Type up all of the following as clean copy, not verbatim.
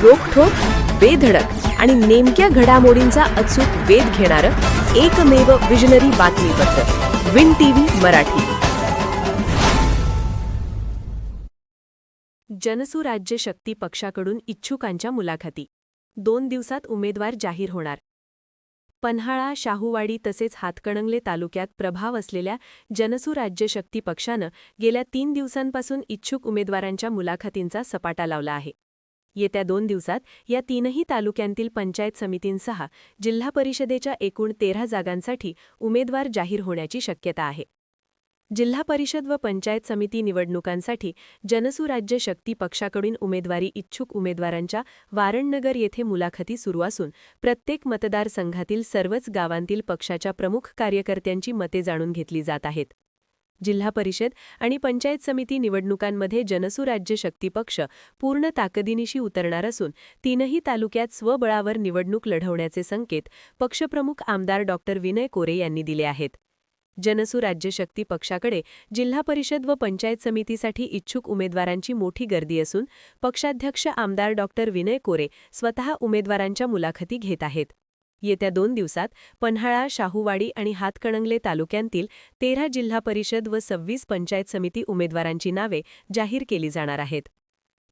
रोखठोक, बेधडक आणि नेमक्या घडामोडींचा अचूक वेध घेणारं एकमेव विजनरी बातमीपत्र विन टीव्ही मराठी. जनसुराज्य शक्ती पक्षाकडून इच्छुकांच्या मुलाखती. 2 दिवसात उमेदवार जाहीर होणार. पन्हाळा, शाहूवाडी तसेच हातकणंगले तालुक्यात प्रभाव असलेल्या जनसुराज्य शक्ती पक्षानं गेल्या 3 दिवसांपासून इच्छुक उमेदवारांच्या मुलाखतींचा सपाटा लावला आहे. येत्या 2 दिवसात या 3ही तालुक्यांतील पंचायत समितींसह जिल्हा परिषदेच्या एकूण 13 जागांसाठी उमेदवार जाहीर होण्याची शक्यता आहे. जिल्हा परिषद व पंचायत समिती निवडणुकांसाठी जनसुराज्य शक्ती पक्षाकडून उमेदवारी इच्छुक उमेदवारांच्या वारणनगर येथे मुलाखती सुरू असून प्रत्येक मतदारसंघातील सर्वच गावांतील पक्षाच्या प्रमुख कार्यकर्त्यांची मते जाणून घेतली जात आहेत. जिल्हा परिषद आणि पंचायत समिती निवडणुकांमध्ये जनसुराज्य शक्ती पक्ष पूर्ण ताकदीनिशी उतरणार असून 3ही तालुक्यात स्वबळावर निवडणूक लढवण्याचे संकेत पक्षप्रमुख आमदार डॉ. विनय कोरे यांनी दिले आहेत. जनसुराज्य शक्ती पक्षाकडे जिल्हा परिषद व पंचायत समितीसाठी इच्छुक उमेदवारांची मोठी गर्दी असून पक्षाध्यक्ष आमदार डॉ. विनय कोरे स्वतः उमेदवारांच्या मुलाखती घेत आहेत. येत्या 2 दिवसात पन्हाळा, शाहूवाडी आणि हातकणंगले तालुक्यांतील 13 जिल्हा परिषद व 26 पंचायत समिती उमेदवारांची नावे जाहीर केली जाणार आहेत.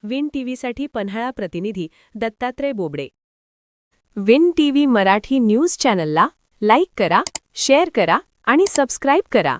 विन टीव्हीसाठी पन्हाळा प्रतिनिधी Dattatray Bobde. Win TV Marathi news चॅनलला लाईक करा, शेअर करा आणि सबस्क्राईब करा.